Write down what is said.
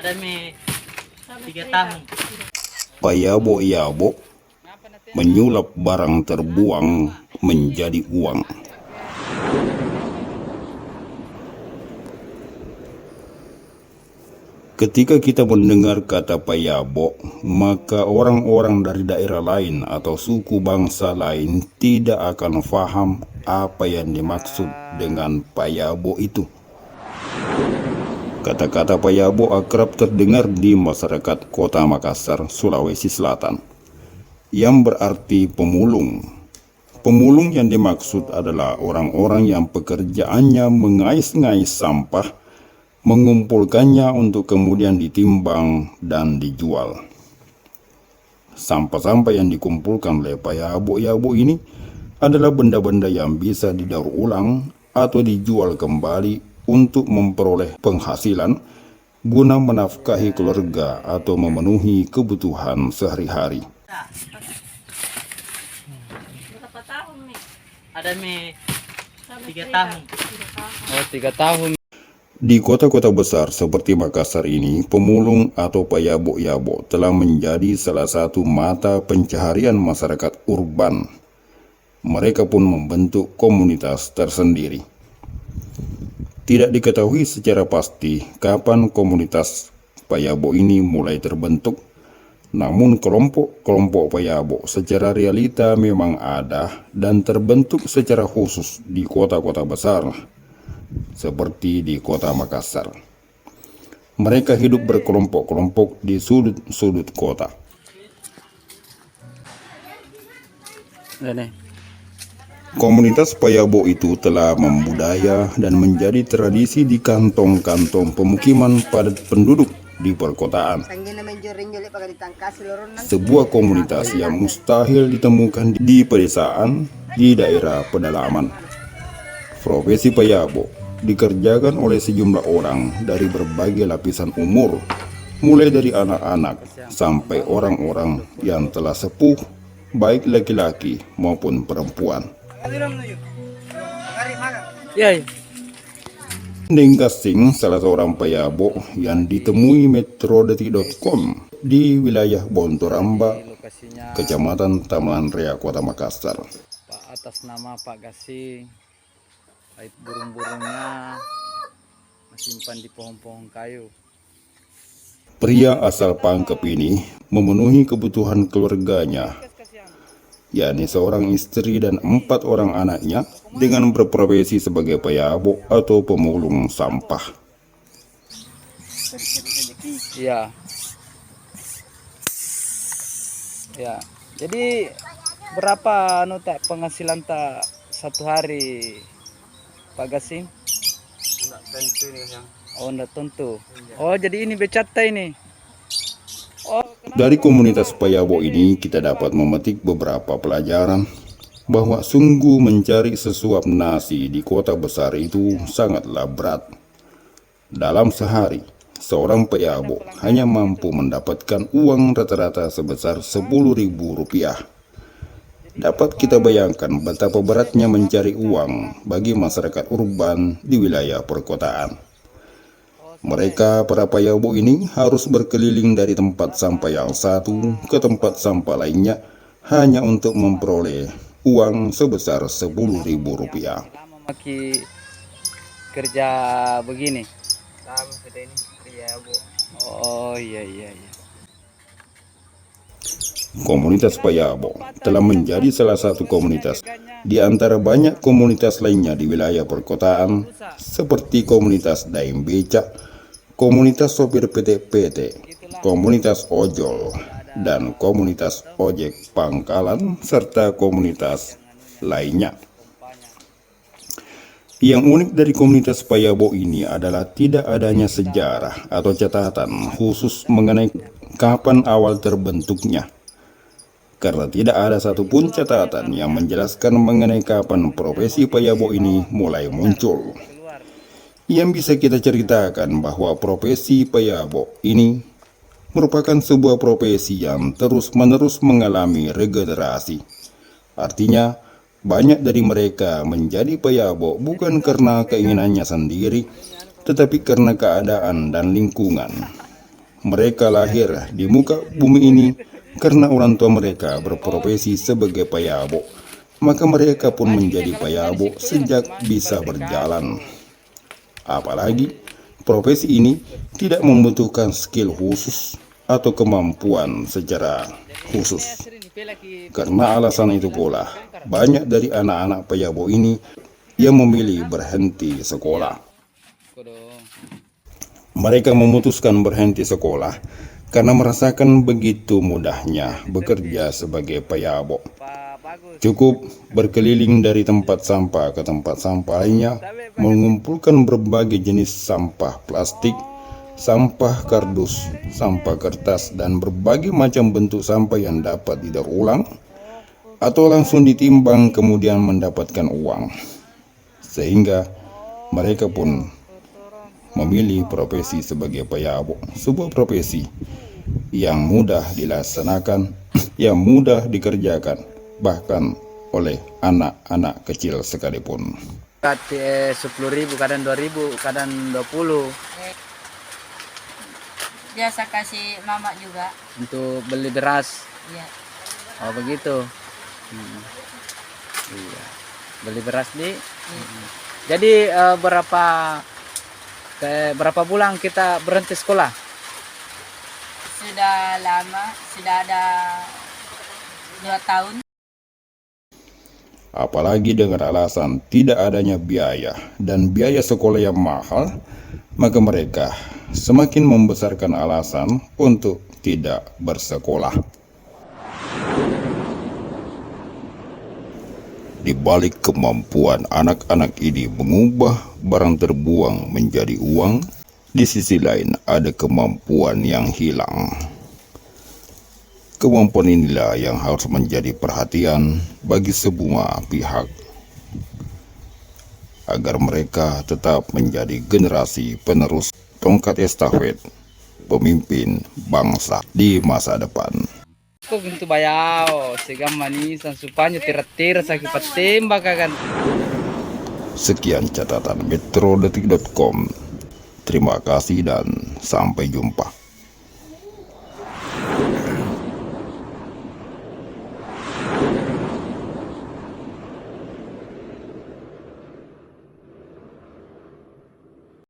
Ada mie 3 tahun. Payabo-yabo menyulap barang terbuang menjadi uang. Ketika kita mendengar kata payabo, maka orang-orang dari daerah lain atau suku bangsa lain tidak akan paham apa yang dimaksud dengan payabo itu. Kata-kata payabo akrab terdengar di masyarakat Kota Makassar, Sulawesi Selatan, yang berarti pemulung. Pemulung yang dimaksud adalah orang-orang yang pekerjaannya mengais-ngais sampah, mengumpulkannya untuk kemudian ditimbang dan dijual. Sampah-sampah yang dikumpulkan oleh payabo-yabo ini adalah benda-benda yang bisa didaur ulang atau dijual kembali untuk memperoleh penghasilan guna menafkahi keluarga atau memenuhi kebutuhan sehari-hari. Berapa tahun nih? Ada mie 3 tahun. Oh, 3 tahun. Di kota-kota besar seperti Makassar ini, pemulung atau payabo-yabo telah menjadi salah satu mata pencaharian masyarakat urban. Mereka pun membentuk komunitas tersendiri. Tidak diketahui secara pasti kapan komunitas payabo ini mulai terbentuk, namun kelompok-kelompok payabo secara realita memang ada dan terbentuk secara khusus di kota-kota besar, seperti di Kota Makassar. Mereka hidup berkelompok-kelompok di sudut-sudut kota. Komunitas payabo itu telah membudaya dan menjadi tradisi di kantong-kantong pemukiman padat penduduk di perkotaan. Sebuah komunitas yang mustahil ditemukan di pedesaan di daerah pedalaman. Profesi payabo dikerjakan oleh sejumlah orang dari berbagai lapisan umur, mulai dari anak-anak sampai orang-orang yang telah sepuh, baik laki-laki maupun perempuan. Nengkas Singh, salah seorang payabo yang ditemui metrodetik.com di wilayah Bontoramba, Kecamatan Taman Rea, Kota Makassar. Pak, atas nama Pak Gasing, kait burung-burungnya simpan di pohon-pohon kayu. Pria asal Pangkep ini memenuhi kebutuhan keluarganya, yakni seorang istri dan 4 orang anaknya, dengan berprofesi sebagai payabo atau pemulung sampah. Iya. Ya. Jadi berapa penghasilan tak satu hari, Pak Gasing? Enggak tentu nih yang. Oh, enggak tentu. Oh, jadi ini becata ini. Oh, Dari komunitas payabo ini kita dapat memetik beberapa pelajaran bahwa sungguh mencari sesuap nasi di kota besar itu sangatlah berat. Dalam sehari, seorang payabo hanya mampu mendapatkan uang rata-rata sebesar Rp10.000. Dapat kita bayangkan betapa beratnya mencari uang bagi masyarakat urban di wilayah perkotaan. Mereka, para payabo ini, harus berkeliling dari tempat sampah yang satu ke tempat sampah lainnya hanya untuk memperoleh uang sebesar Rp10.000. Maki kerja begini. Sama kita ini payabo. Oh, iya. Komunitas payabo telah menjadi salah satu komunitas di antara banyak komunitas lainnya di wilayah perkotaan, seperti komunitas daim becak, komunitas sopir PT-PT, komunitas ojol, dan komunitas ojek pangkalan, serta komunitas lainnya. Yang unik dari komunitas payabo ini adalah tidak adanya sejarah atau catatan khusus mengenai kapan awal terbentuknya, karena tidak ada satupun catatan yang menjelaskan mengenai kapan profesi payabo ini mulai muncul. Yang bisa kita ceritakan bahwa profesi payabo ini merupakan sebuah profesi yang terus-menerus mengalami regenerasi. Artinya, banyak dari mereka menjadi payabo bukan karena keinginannya sendiri, tetapi karena keadaan dan lingkungan. mereka lahir di muka bumi ini karena orang tua mereka berprofesi sebagai payabo, maka mereka pun menjadi payabo sejak bisa berjalan. Apalagi profesi ini tidak membutuhkan skill khusus atau kemampuan secara khusus. Karena alasan itu pula, banyak dari anak-anak payabo ini yang memilih berhenti sekolah. Mereka memutuskan berhenti sekolah karena merasakan begitu mudahnya bekerja sebagai payabo. Cukup berkeliling dari tempat sampah ke tempat sampah lainnya, mengumpulkan berbagai jenis sampah plastik, sampah kardus, sampah kertas, dan berbagai macam bentuk sampah yang dapat didaur ulang atau langsung ditimbang kemudian mendapatkan uang. Sehingga mereka pun memilih profesi sebagai payabo, sebuah profesi yang mudah dilaksanakan, yang mudah dikerjakan, bahkan oleh anak-anak kecil sekalipun. 10.000, kadang 2.000, kadang 20. Biasa kasih mama juga. Untuk beli beras. Iya. Oh begitu. Iya. Beli beras di. Jadi berapa bulan kita berhenti sekolah? Sudah lama, sudah ada 2 tahun. Apalagi dengan alasan tidak adanya biaya dan biaya sekolah yang mahal, maka mereka semakin membesarkan alasan untuk tidak bersekolah. Di balik kemampuan anak-anak ini mengubah barang terbuang menjadi uang, di sisi lain ada kemampuan yang hilang. Kemampuan inilah yang harus menjadi perhatian bagi semua pihak, agar mereka tetap menjadi generasi penerus tongkat estafet pemimpin bangsa di masa depan. Kok gitu bayau, segam manisan supaya tira-tira sakit tembak kan. Sekian catatan metrodetik.com. Terima kasih dan sampai jumpa.